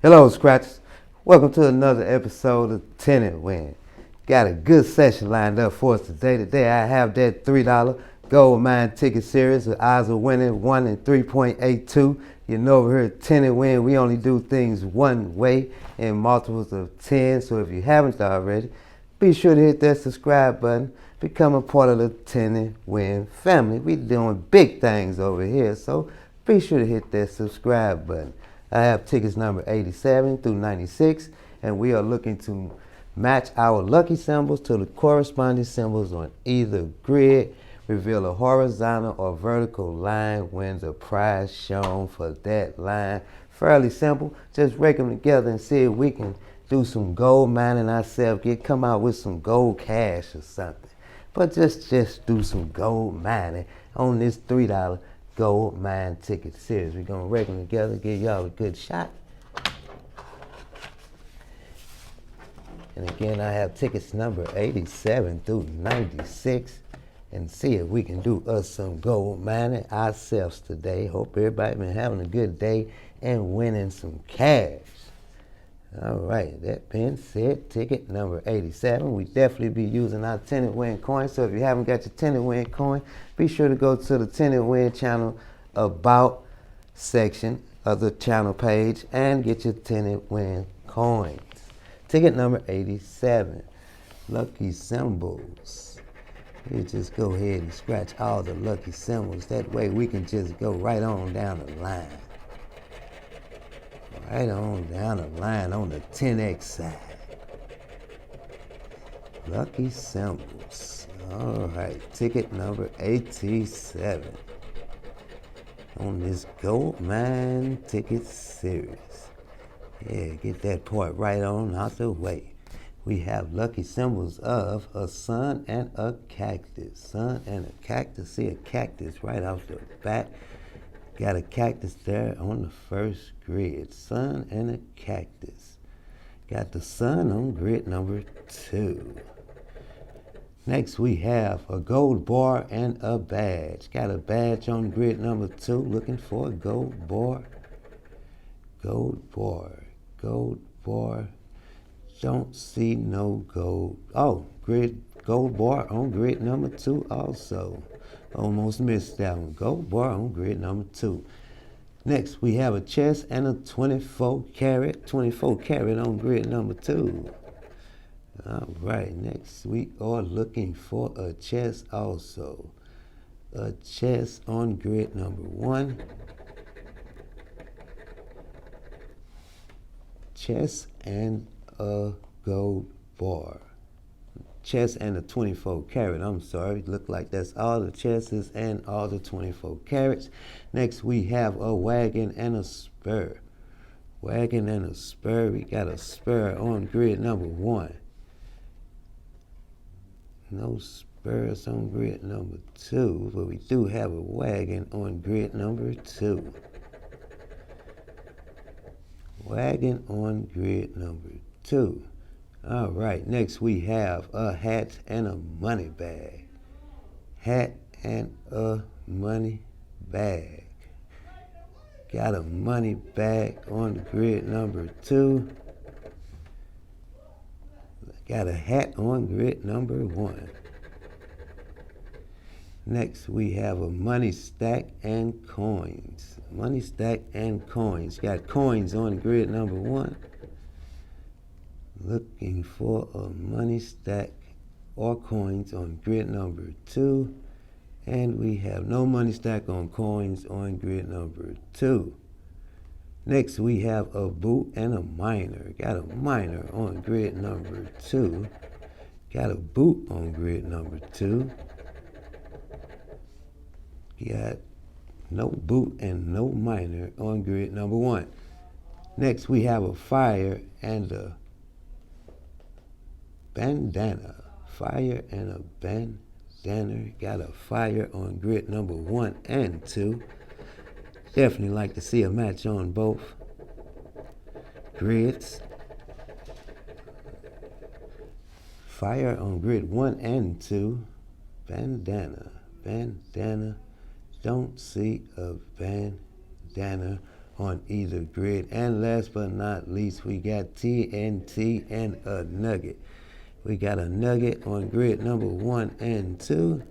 Hello, Scratchers. Welcome to another episode of Tenant Win. Got a good session lined up for us today. Today I have that $3 gold mine ticket series with odds of winning 1 in 3.82. You know, over here at Tenant Win, we only do things one way in multiples of 10. So if you haven't already, be sure to hit that subscribe button. Become a part of the Tenant Win family. We doing big things over here, so be sure to hit that subscribe button. I have tickets number 87 through 96, and we are looking to match our lucky symbols to the corresponding symbols on either grid. Reveal a horizontal or vertical line, wins a prize shown for that line. Fairly simple. Just rake them together and see if we can do some gold mining ourselves. Come out with some gold cash or something. But just do some gold mining on this $3 gold mine ticket series. We're going to rake them together, give y'all a good shot. And again, I have tickets number 87 through 96, and see if we can do us some gold mining ourselves today. Hope everybody been having a good day and winning some cash. All right, that being said, ticket number 87. We definitely be using our Tenant Win coin. So if you haven't got your Tenant Win coin, be sure to go to the Tenant Win channel About section of the channel page and get your Tenant Win coins. Ticket number 87, lucky symbols. You just go ahead and scratch all the lucky symbols. That way we can just go right on down the line. Right on down the line on the 10X side. Lucky symbols. All right, ticket number 87 on this gold mine ticket series. Yeah, get that part right on out the way. We have lucky symbols of a sun and a cactus. Sun and a cactus. See a cactus right off the bat. Got a cactus there on the first grid. Sun and a cactus. Got the sun on grid number 2. Next we have a gold bar and a badge. Got a badge on grid number 2. Looking for a gold bar. Gold bar. Gold bar. Don't see no gold. Oh, gold bar on grid number 2 also. Almost missed that one. Gold bar on grid number 2. Next, we have a chest and a 24 karat. 24 karat on grid number 2. All right, next we are looking for a chest also. A chest on grid number 1. Chest and a gold bar. Chest and a 24 karat. I'm sorry. Look like that's all the chests and all the 24 carats. Next we have a wagon and a spur. Wagon and a spur. We got a spur on grid number 1. No spurs on grid number 2, but we do have a wagon on grid number 2. Wagon on grid number 2. All right, next we have a hat and a money bag. Hat and a money bag. Got a money bag on grid number 2. Got a hat on grid number 1. Next we have a money stack and coins. Money stack and coins. Got coins on grid number 1. Looking for a money stack or coins on grid number 2. And we have no money stack on coins on grid number 2. Next we have a boot and a miner. Got a miner on grid number 2. Got a boot on grid number 2. Got no boot and no miner on grid number 1. Next we have a fire and a bandana. Fire and a bandana. Got a fire on grid number 1 and 2. Definitely like to see a match on both grids. Fire on grid 1 and 2. Bandana. Bandana. Don't see a bandana on either grid. And last but not least, we got TNT and a nugget. We got a nugget on grid number 1 and 2.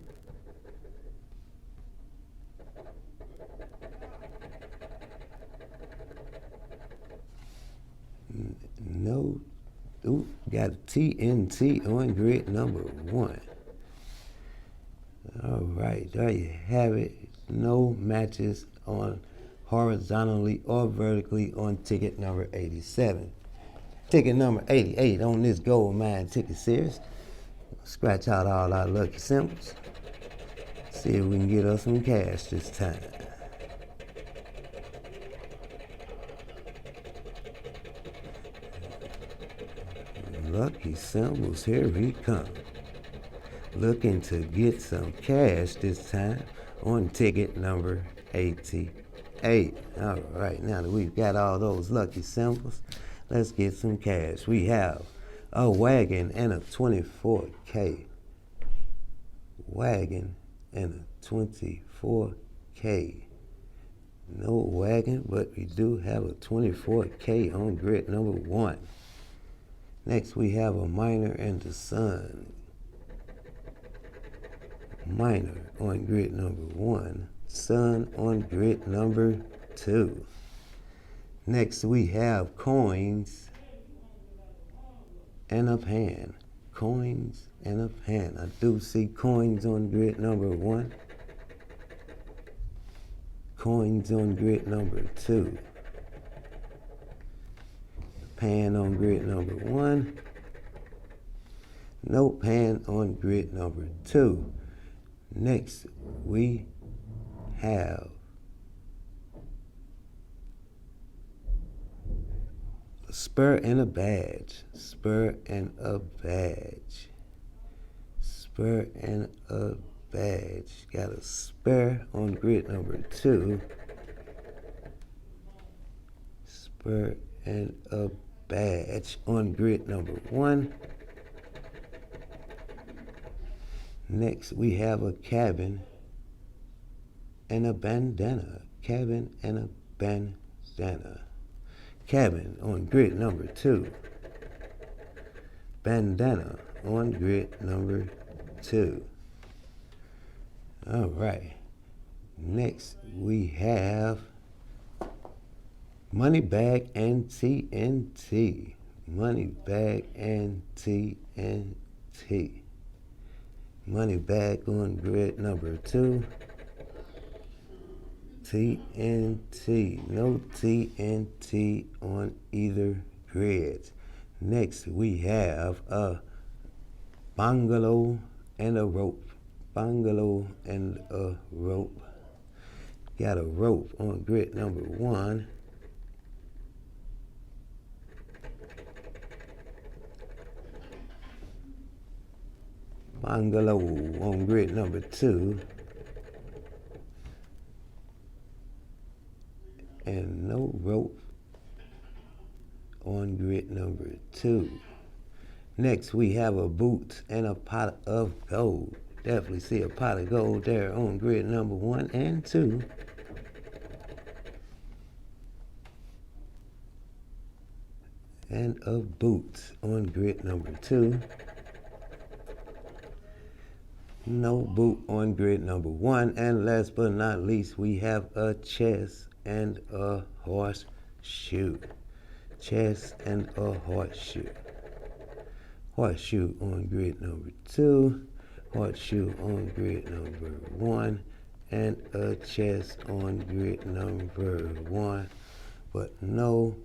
No, got a TNT on grid number 1. All right, there you have it. No matches on horizontally or vertically on ticket number 87. Ticket number 88 on this Gold Mine ticket series. Scratch out all our lucky symbols. See if we can get us some cash this time. Lucky symbols, here we come. Looking to get some cash this time on ticket number 88. All right, now that we've got all those lucky symbols, let's get some cash. We have a wagon and a 24K. Wagon and a 24K. No wagon, but we do have a 24K on grid number 1. Next, we have a miner and the sun. Miner on grid number 1. Sun on grid number 2. Next, we have coins and a pan. Coins and a pan. I do see coins on grid number 1. Coins on grid number 2. Pan on grid number 1. No pan on grid number 2. Next, we have a spur and a badge. Spur and a badge. Spur and a badge. Got a spur on grid number 2. Spur and a badge on grid number 1. Next, we have a cabin and a bandana. Cabin and a bandana. Cabin on grid number 2. Bandana on grid number 2. All right. Next, we have money bag and TNT. Money bag and TNT. Money bag on grid number 2. TNT. No TNT on either grid. Next, we have a bungalow and a rope. Bungalow and a rope. Got a rope on grid number 1. Bungalow on grid number 2. And no rope on grid number 2. Next, we have a boot and a pot of gold. Definitely see a pot of gold there on grid number 1 and 2. And a boot on grid number 2. No boot on grid number 1. And last but not least, we have a chest and a horseshoe. Chest and a horseshoe. Horseshoe on grid number 2. Horseshoe on grid number 1. And a chest on grid number 1. But no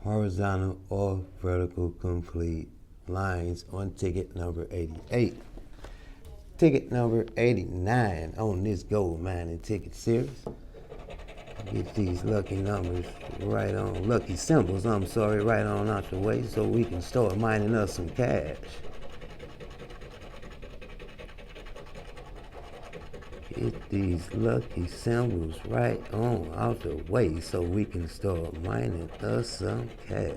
horizontal or vertical complete lines on ticket number 88. Ticket number 89 on this Gold Mining ticket series. Get these lucky numbers right on, lucky symbols, I'm sorry, right on out the way so we can start mining us some cash. Get these lucky symbols right on out the way so we can start mining us some cash.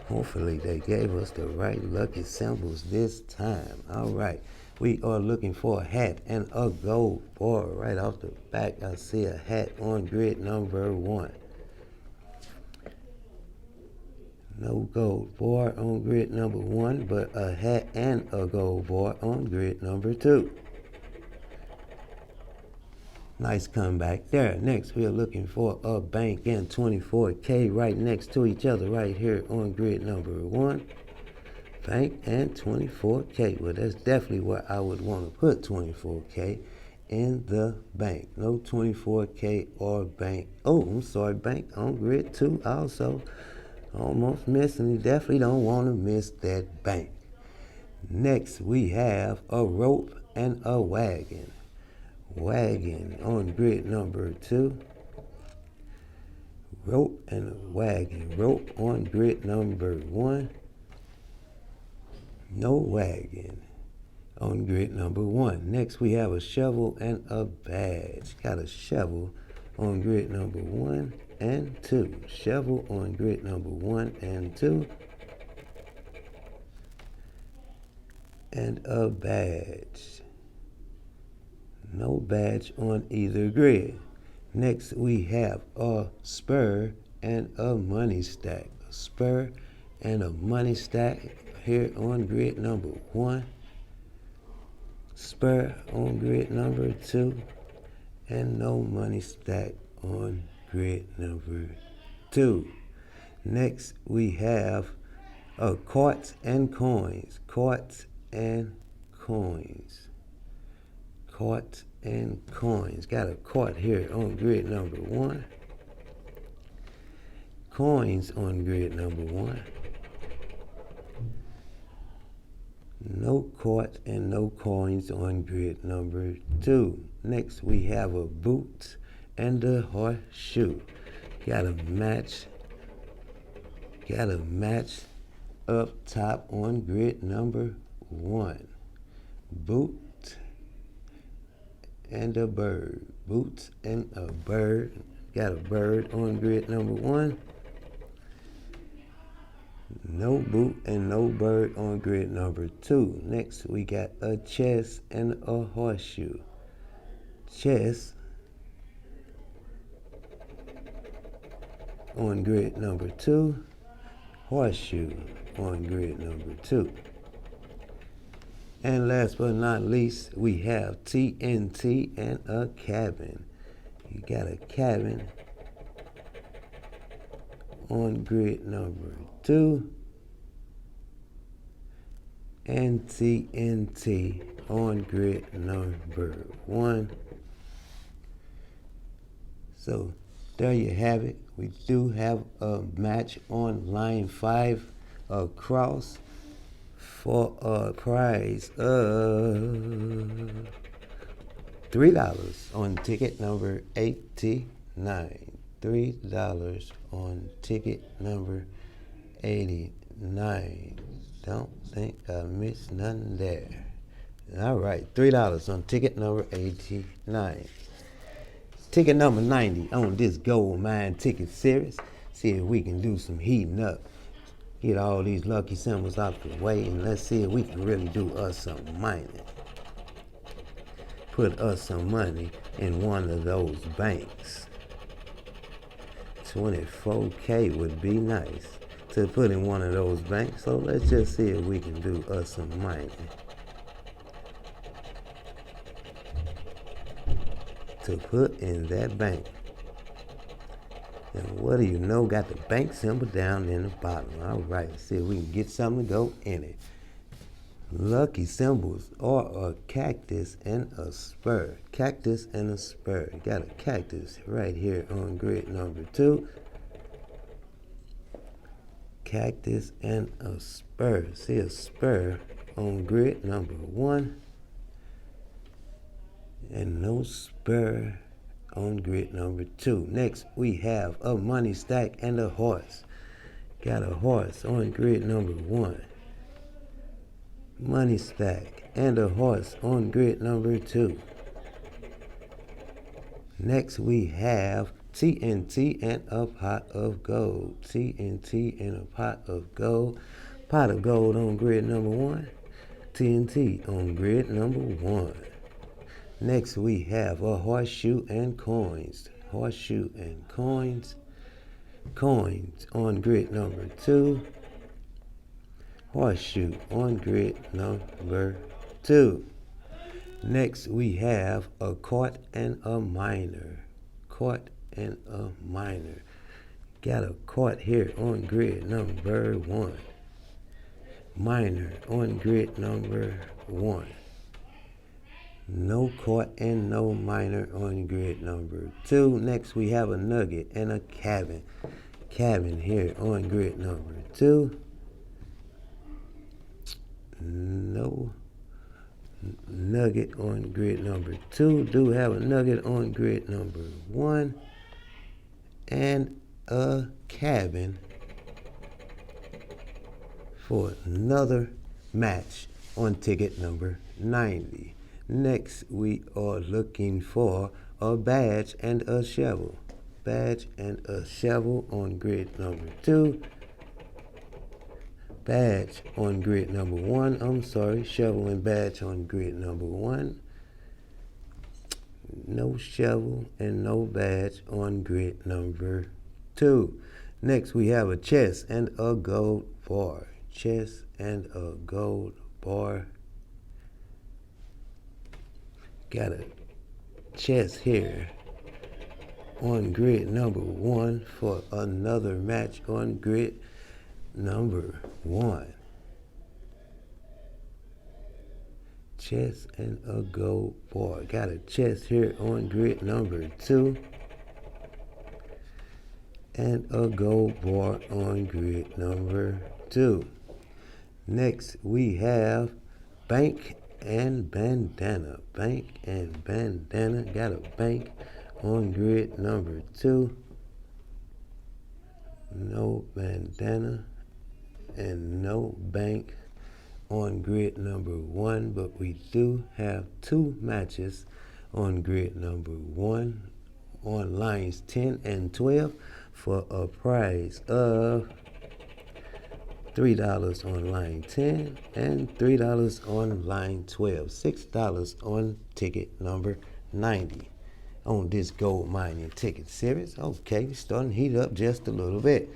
Hopefully they gave us the right lucky symbols this time. All right, we are looking for a hat and a gold bar. Right off the back, I see a hat on grid number 1. No gold bar on grid number 1, but a hat and a gold bar on grid number 2. Nice comeback there. Next, we are looking for a bank and 24K right next to each other right here on grid number 1. Bank and 24K. Well, that's definitely where I would want to put 24K, in the bank. No 24K or bank. Oh, I'm sorry, bank on grid 2 also. Almost missing. You definitely don't want to miss that bank. Next, we have a rope and a wagon. Wagon on grid number 2. Rope and a wagon. Rope on grid number 1. No wagon on grid number 1. Next, we have a shovel and a badge. Got a shovel on grid number 1 and 2. Shovel on grid number 1 and 2. And a badge. No badge on either grid. Next, we have a spur and a money stack. A spur and a money stack here on grid number 1. Spur on grid number 2. And no money stack on grid number 2. Next, we have quartz and coins. Quartz and coins. Quartz and coins. Got a quart here on grid number 1. Coins on grid number 1. No quart and no coins on grid number 2. Next, we have a boot and a horseshoe. Got a match up top on grid number 1. Boot and a bird. Boots and a bird. Got a bird on grid number 1. No boot and no bird on grid number 2. Next, we got a chest and a horseshoe. Chest on grid number 2. Horseshoe on grid number 2. And last but not least, we have TNT and a cabin. You got a cabin on grid number 2. And TNT on grid number 1. So there you have it. We do have a match on line 5 across for a prize of $3 on ticket number 89. $3 on ticket number 89. Don't think I missed nothing there. All right, $3 on ticket number 89. Ticket number 90 on this Gold Mine Ticket Series. See if we can do some heating up. Get all these lucky symbols out the way, and let's see if we can really do us some mining. Put us some money in one of those banks. 24K would be nice to put in one of those banks, so let's just see if we can do us some mining. To put in that bank. And what do you know, got the bank symbol down in the bottom. All right, let's see if we can get something to go in it. Lucky symbols are a cactus and a spur. Cactus and a spur. Got a cactus right here on grid number 2. Cactus and a spur. See a spur on grid number 1. And no spur on grid number 2. Next, we have a money stack and a horse. Got a horse on grid number 1. Money stack and a horse on grid number 2. Next, we have TNT and a pot of gold. TNT and a pot of gold. Pot of gold on grid number 1. TNT on grid number 1. Next we have a horseshoe and coins. Horseshoe and coins. Coins on grid number 2. Horseshoe on grid number 2. Next we have a quart and a minor. Quart and a minor. Got a quart here on grid number 1. Minor on grid number 1. No quart and no minor on grid number 2. Next we have a nugget and a cabin. Cabin here on grid number 2. No nugget on grid number 2. Do have a nugget on grid number 1. And a cabin for another match on ticket number 90. Next, we are looking for a badge and a shovel. Badge and a shovel on grid number 2. Badge on grid number 1. Shovel and badge on grid number 1. No shovel and no badge on grid number 2. Next, we have a chest and a gold bar. Chest and a gold bar. Got a chest here on grid number 1 for another match on grid number 1. Chest and a gold bar. Got a chest here on grid number 2. And a gold bar on grid number 2. Next we have bank and bandana. Bank and bandana. Got a bank on grid number 2. No bandana and no bank on grid number 1, but we do have 2 matches on grid number 1 on lines 10 and 12 for a prize of $3 on line 10 and $3 on line 12. $6 on ticket number 90 on this gold mining ticket series. Okay, we're starting to heat up just a little bit.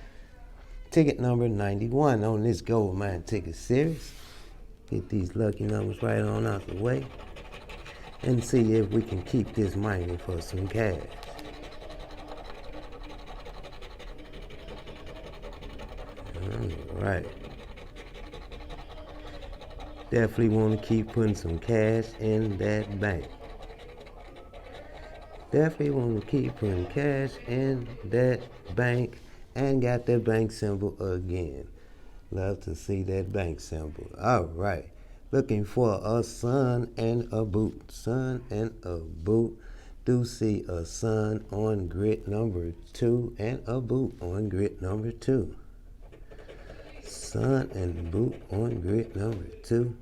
Ticket number 91 on this gold mine ticket series. Get these lucky numbers right on out the way and see if we can keep this mining for some cash. All right. Definitely want to keep putting some cash in that bank. Definitely want to keep putting cash in that bank. And got that bank symbol again. Love to see that bank symbol. All right. Looking for a sun and a boot. Sun and a boot. Do see a sun on grid number 2 and a boot on grid number 2. Sun and boot on grid number 2.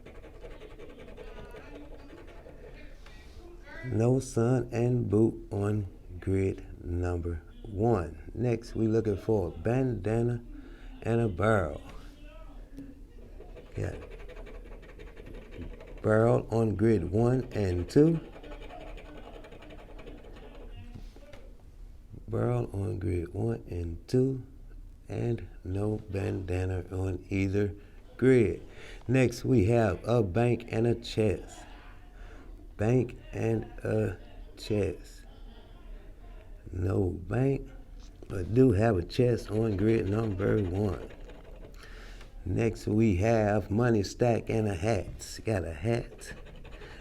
No sun and boot on grid number 1. Next, we looking for a bandana and a barrel. Got barrel on grid 1 and 2. Barrel on grid 1 and 2. And no bandana on either grid. Next, we have a bank and a chest. Bank and a chest. No bank, but do have a chest on grid number 1. Next we have money stack and a hat. Got a hat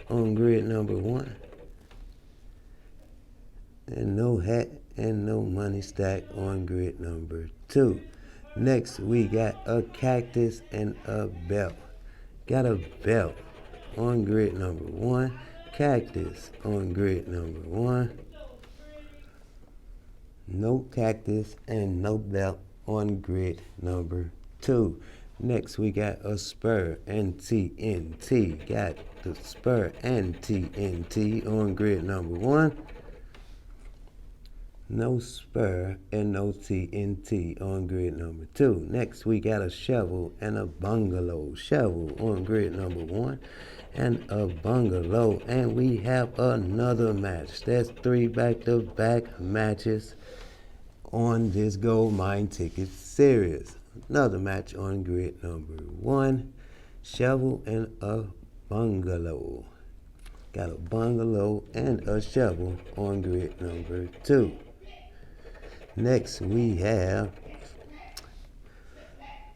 on grid number 1. And no hat and no money stack on grid number 2. Next we got a cactus and a belt. Got a belt on grid number 1. Cactus on grid number 1. No cactus and no belt on grid number 2. Next we got a spur and TNT. Got the spur and TNT on grid number 1. no spur, and no TNT on grid number 2. Next, we got a shovel and a bungalow. Shovel on grid number 1 and a bungalow. And we have another match. That's 3 back-to-back matches on this Gold Mine Ticket Series. Another match on grid number 1, shovel and a bungalow. Got a bungalow and a shovel on grid number 2. Next, we have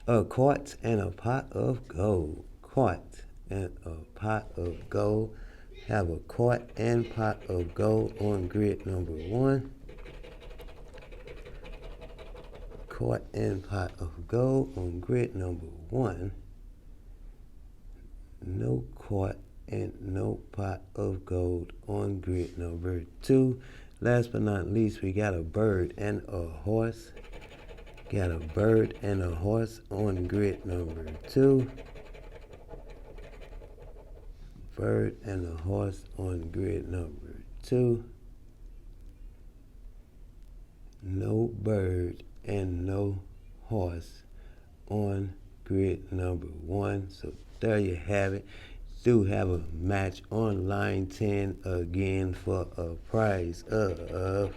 a quart and a pot of gold. Quart and a pot of gold. Have a quart and pot of gold on grid number 1. Quart and pot of gold on grid number 1. No quart and no pot of gold on grid number 2. Last but not least, we got a bird and a horse. Got a bird and a horse on grid number 2. Bird and a horse on grid number 2. No bird and no horse on grid number 1. So there you have it. Do have a match on line 10 again for a prize of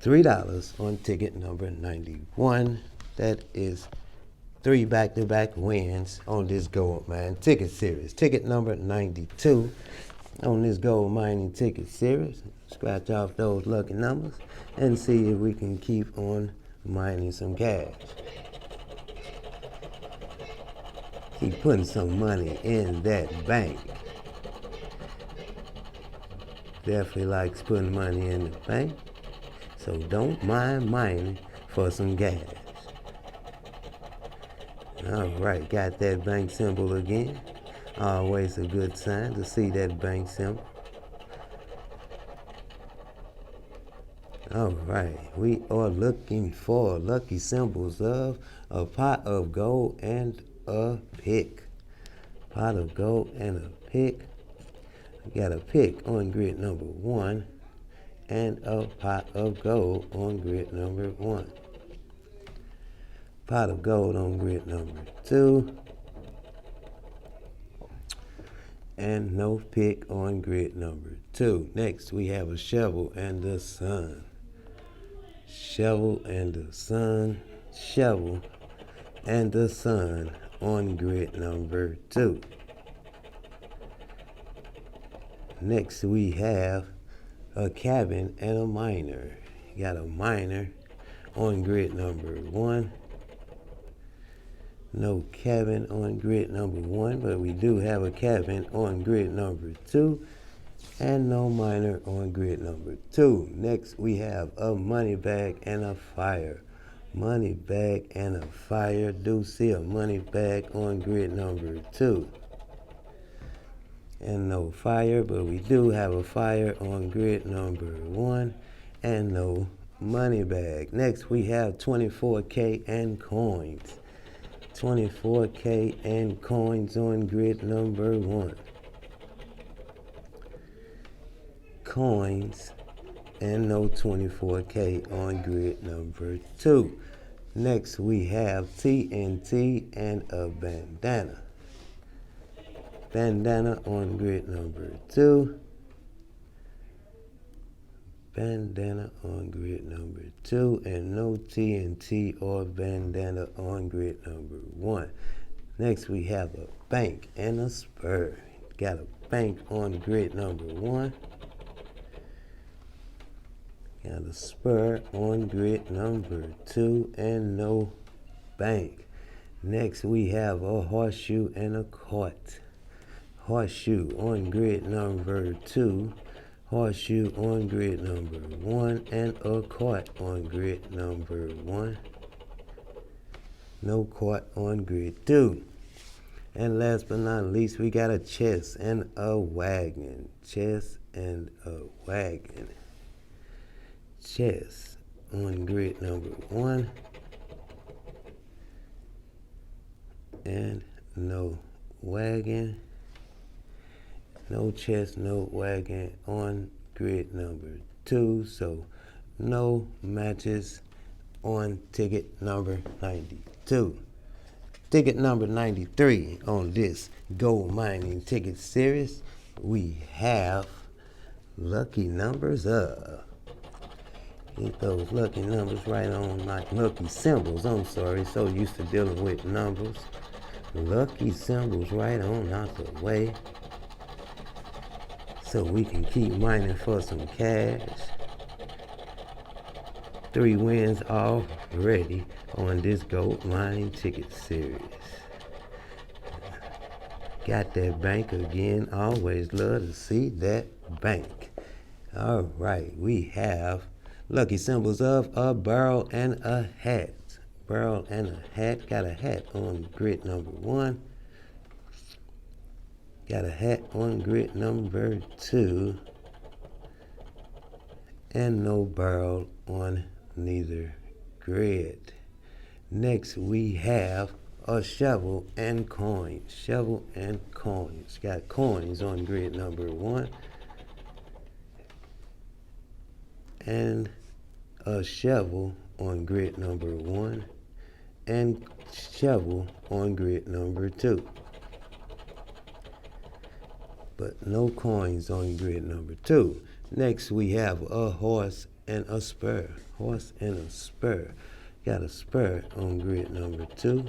$3 on ticket number 91. That is 3 back-to-back wins on this Gold Mine Ticket Series. Ticket number 92 on this Gold Mining Ticket Series. Scratch off those lucky numbers and see if we can keep on mining some cash. Keep putting some money in that bank. Definitely likes putting money in the bank. So don't mind mining for some gas. All right, got that bank symbol again. Always a good sign to see that bank symbol. All right, we are looking for lucky symbols of a pot of gold and a pick. Pot of gold and a pick. We got a pick on grid number 1 and a pot of gold on grid number 1. Pot of gold on grid number 2. And no pick on grid number 2. Next, we have a shovel and the sun. Shovel and the sun. Shovel and the sun on grid number 2. Next, we have a cabin and a miner. You got a miner on grid number 1. No cabin on grid number 1, but we do have a cabin on grid number 2, and no miner on grid number 2. Next, we have a money bag and a fire. Money bag and a fire. Do see a money bag on grid number 2. And no fire, but we do have a fire on grid number 1, and no money bag. Next, we have 24K and coins. 24K and coins on grid number 1. Coins and no 24K on grid number 2. Next, we have TNT and a bandana. Bandana on grid number 2. Bandana on grid number 2, and no TNT or bandana on grid number 1. Next, we have a bank and a spur. Got a bank on grid number 1. Got a spur on grid number 2, and no bank. Next, we have a horseshoe and a cart. Horseshoe on grid number 2. Horseshoe on grid number 1, and a cart on grid number 1. No cart on grid 2. And last but not least, we got a chest and a wagon. Chest and a wagon. Chest on grid number 1. And no wagon. No chest, no wagon on grid number 2. So no matches on ticket number 92. Ticket number 93 on this gold mining ticket series, we have lucky numbers of. Get those lucky numbers right on, like lucky symbols. I'm sorry, so used to dealing with numbers. Lucky symbols right on out the way, so we can keep mining for some cash. 3 wins already on this gold mining ticket series. Got that bank again. Always love to see that bank. All right, we have lucky symbols of a barrel and a hat. Barrel and a hat. Got a hat on grid number 1. Got a hat on grid number 2. And no barrel on neither grid. Next we have a shovel and coins. Shovel and coins. Got coins on grid number 1. And a shovel on grid number 1. And shovel on grid number 2. But no coins on grid number 2. Next we have a horse and a spur. Horse and a spur. Got a spur on grid number 2.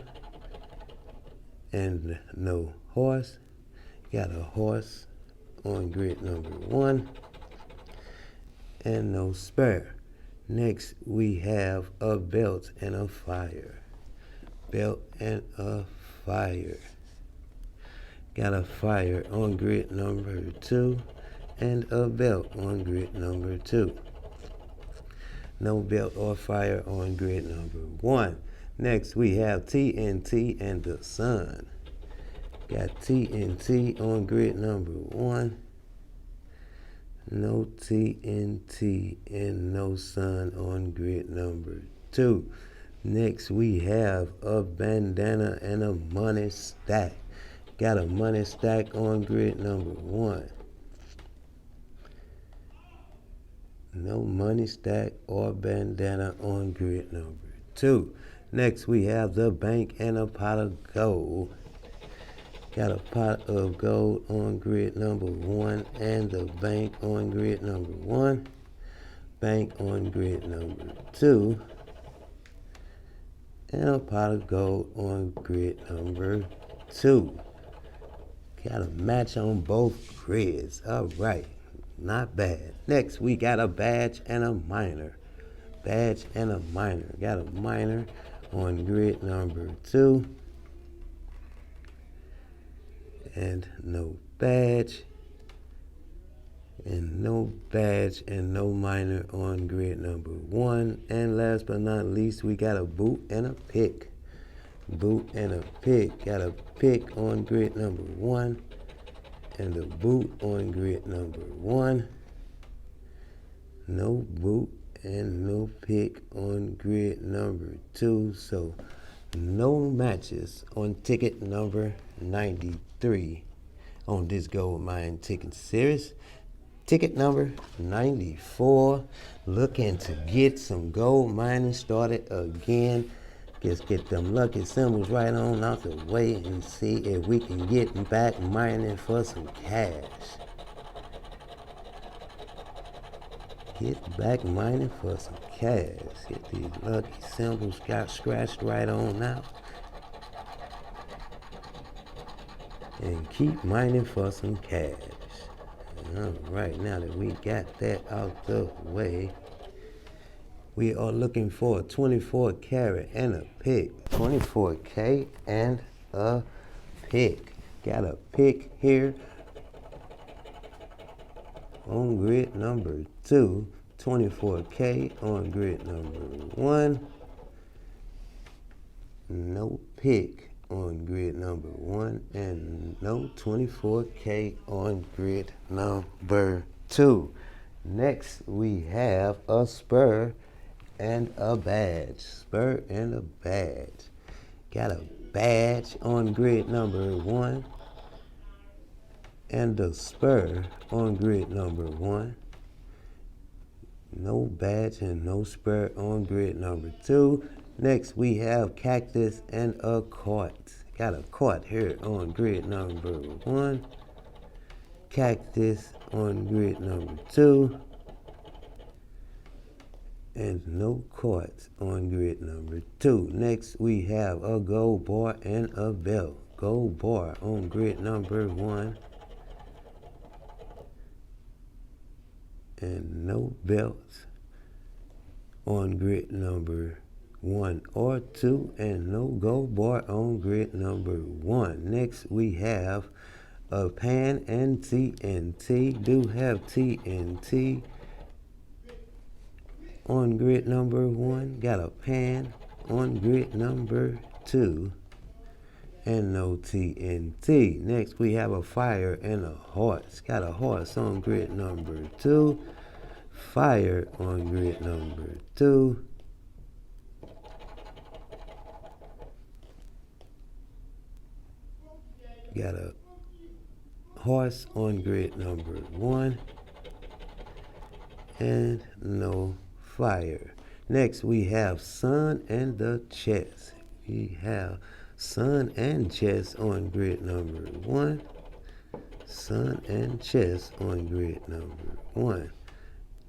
And no horse. Got a horse on grid number 1. And no spur. Next we have a belt and a fire. Belt and a fire. Got a fire on grid number 2 and a belt on grid number 2. No belt or fire on grid number 1. Next we have TNT and the sun. Got TNT on grid number 1. No TNT and no sun on grid number 2. Next we have a bandana and a money stack. Got a money stack on grid number 1. No money stack or bandana on grid number 2. Next we have the bank and a pot of gold. Got a pot of gold on grid number 1 and the bank on grid number 1. Bank on grid number 2. And a pot of gold on grid number 2. Got a match on both grids. All right, not bad. Next, we got a badge and a miner. Badge and a miner. Got a miner on grid number 2. And no badge. And no badge and no miner on grid number 1. And last but not least, we got a boot and a pick. Boot and a pick. Got a pick on grid number 1 and a boot on grid number 1. No boot and no pick on grid number 2. So no matches on ticket number 93 on this gold mine ticket series. Ticket number 94, looking to get some gold mining started again. Just get them lucky symbols right on out the way and see if we can get back mining for some cash. Get back mining for some cash. Get these lucky symbols got scratched right on out. And keep mining for some cash. All right, now that we got that out the way, we are looking for a 24 carat and a pick. 24K and a pick. Got a pick here on grid number 2. 24K on grid number 1. No pick on grid number 1 and no 24K on grid number 2. Next we have a spur and a badge. Spur and a badge. Got a badge on grid number 1 and a spur on grid number 1. No badge and no spur on grid number 2. Next we have cactus and a quart. Got a quart here on grid number 1. Cactus on grid number 2. And no quartz on grid number 2. Next we have a gold bar and a belt. Gold bar on grid number 1. And no belts on grid number 1 or 2, and no gold bar on grid number 1. Next we have a pan and TNT. Do have TNT on grid number 1. Got a pan on grid number 2, and no TNT. Next we have a fire and a horse. Got a horse on grid number 2. Fire on grid number 2. Got a horse on grid number 1. And no fire. Next we have sun and the chest. We have sun and chest on grid number 1. Sun and chest on grid number 1.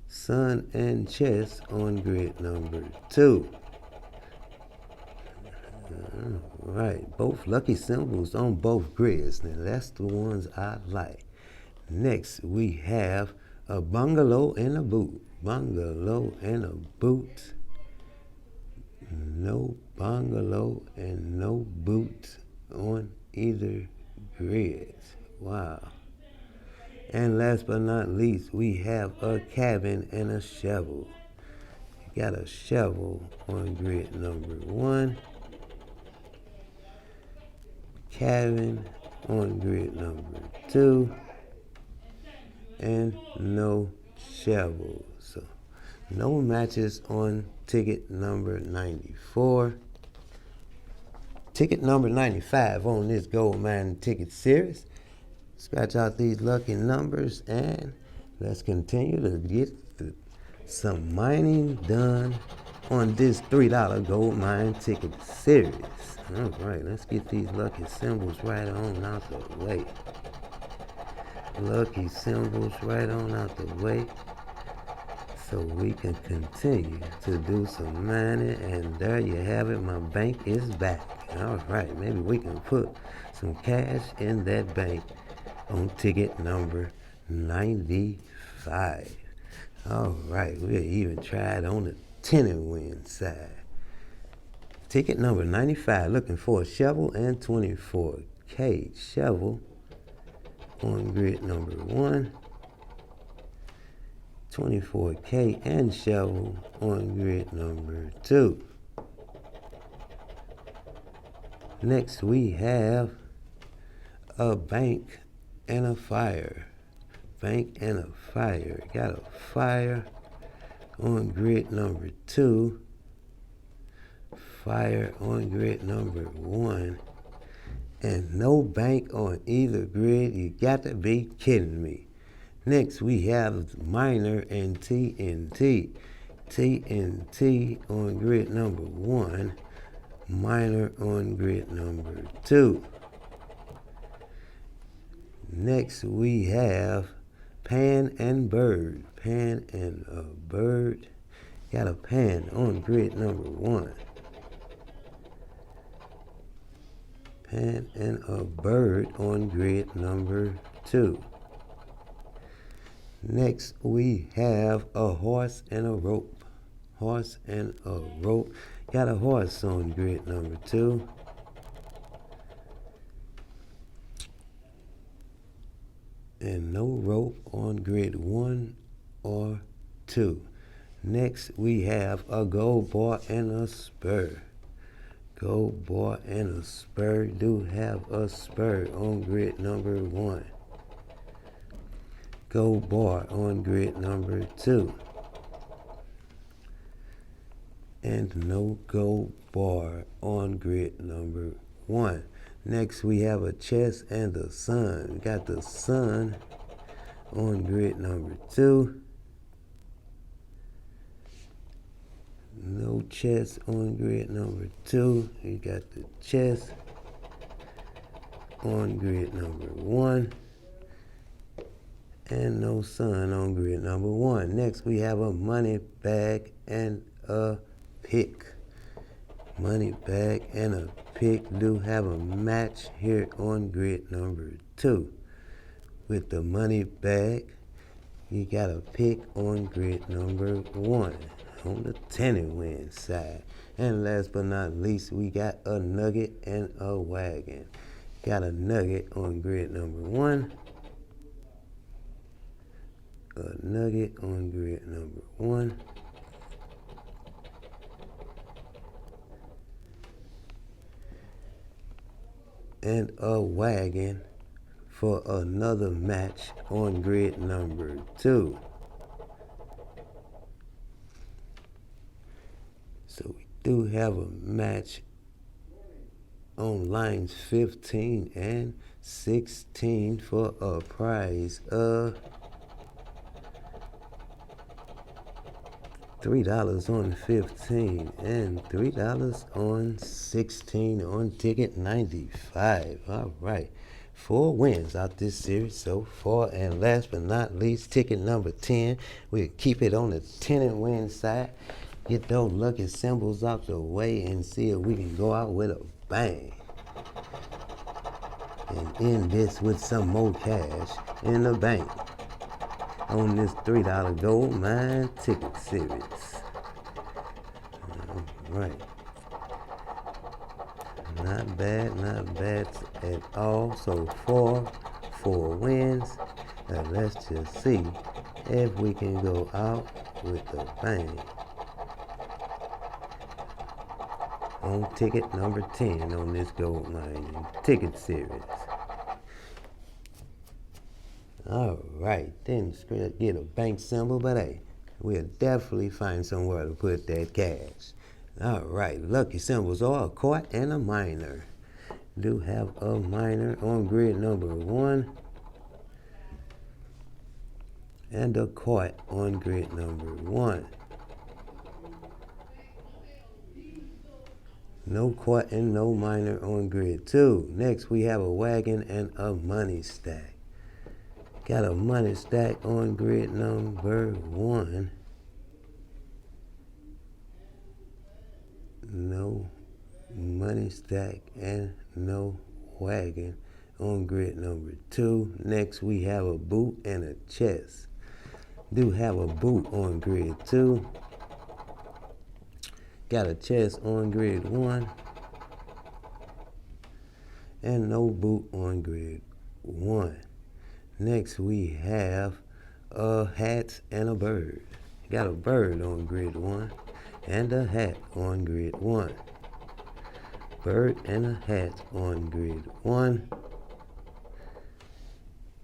Sun and chest on grid number 2. Alright, both lucky symbols on both grids. Now that's the ones I like. Next we have a bungalow and a boot. Bungalow and a boot. No bungalow and no boot on either grid. Wow. And last but not least, we have a cabin and a shovel. We got a shovel on grid number 1. Cabin on grid number 2. And no shovel. So no matches on ticket number 94. Ticket number 95 on this Gold Mine Ticket Series. Scratch out these lucky numbers and let's continue to get some mining done on this $3 Gold Mine Ticket Series. All right, let's get these lucky symbols right on out the way. Lucky symbols right on out the way so we can continue to do some mining. And there you have it, my bank is back. All right, maybe we can put some cash in that bank on ticket number 95. All right, we'll even try it on the 10 and win side. Ticket number 95, looking for a shovel and 24K. Shovel on grid number 1. 24K and shovel on grid number 2. Next we have a bank and a fire. Bank and a fire. Got a fire on grid number 2. Fire on grid number 1. And no bank on either grid. You got to be kidding me. Next we have miner and TNT. TNT on grid number 1. Miner on grid number 2. Next we have pan and bird. Pan and a bird. Got a pan on grid number 1. Pan and a bird on grid number 2. Next we have a horse and a rope. Horse and a rope. Got a horse on grid number 2. And no rope on grid 1 or 2. Next we have a gold bar and a spur. Gold bar and a spur. Do have a spur on grid number 1. Gold bar on grid number 2. And no gold bar on grid number 1. Next we have a chest and the sun. We got the sun on grid number 2. chest on grid number 2. You got the chest on grid number 1. And no sun on grid number 1. Next, we have a money bag and a pick. Money bag and a pick do have a match here on grid number 2. With the money bag, you got a pick on grid number 1 on the 10-win side. And last but not least, we got a nugget and a wagon. Got a nugget on grid number 1. A nugget on grid number 1. And a wagon for another match on grid number 2. So we do have a match on lines 15 and 16 for a prize of $3 on 15 and $3 on 16 on ticket 95. All right. 4 wins out this series so far. And last but not least, ticket number 10. We'll keep it on the 10-win side. Get those lucky symbols out the way and see if we can go out with a bang. And end this with some more cash in the bank on this $3 gold mine ticket series. All right. Not bad at all. So 4 wins. Now let's just see if we can go out with a bang on ticket number 10 on this gold mine ticket series. All right, didn't get a bank symbol, but hey, we'll definitely find somewhere to put that cash. All right, lucky symbols are a quart and a minor. Do have a minor on grid number 1 and a quart on grid number 1. No quart and no minor on grid 2. Next, we have a wagon and a money stack. Got a money stack on grid number 1. No money stack and no wagon on grid number 2. Next, we have a boot and a chest. Do have a boot on grid 2. Got a chest on grid 1. And no boot on grid 1. Next, we have a hat and a bird. Got a bird on grid 1 and a hat on grid 1. Bird and a hat on grid 1.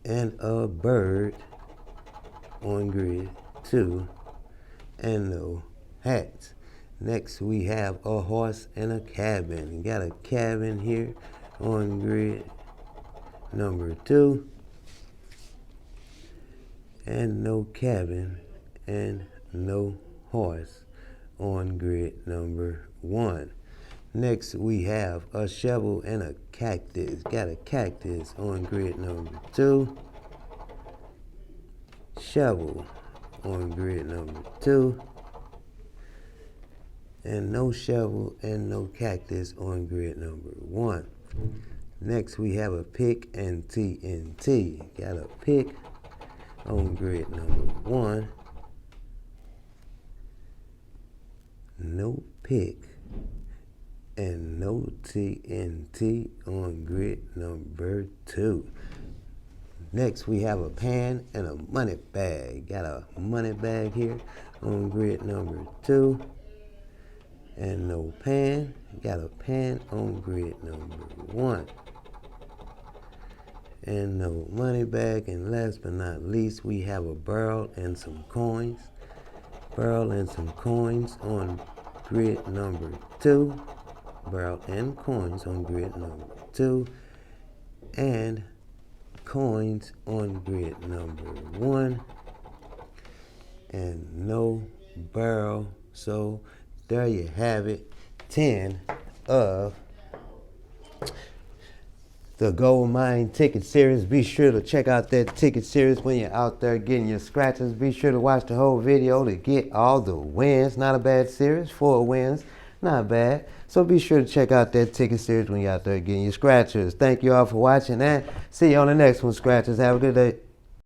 And a bird on grid 2 and no hats. Next, we have a horse and a cabin. Got a cabin here on grid number 2. And no cabin and no horse on grid number 1. Next, we have a shovel and a cactus. Got a cactus on grid number 2. Shovel on grid number 2. And no shovel and no cactus on grid number 1. Next, we have a pick and TNT. Got a pick on grid number 1. No pick and no TNT on grid number 2. Next, we have a pan and a money bag. Got a money bag here on grid number 2. And no pan. Got a pan on grid number 1. And no money bag. And last but not least, we have a barrel and some coins. Barrel and some coins on grid number 2. Barrel and coins on grid number 2. And coins on grid number 1. And no barrel. So there you have it. 10 of the Gold Mine Ticket Series. Be sure to check out that ticket series when you're out there getting your scratches. Be sure to watch the whole video to get all the wins. Not a bad series. 4 wins. Not bad. So be sure to check out that ticket series when you're out there getting your scratchers. Thank you all for watching and see you on the next one, scratchers. Have a good day.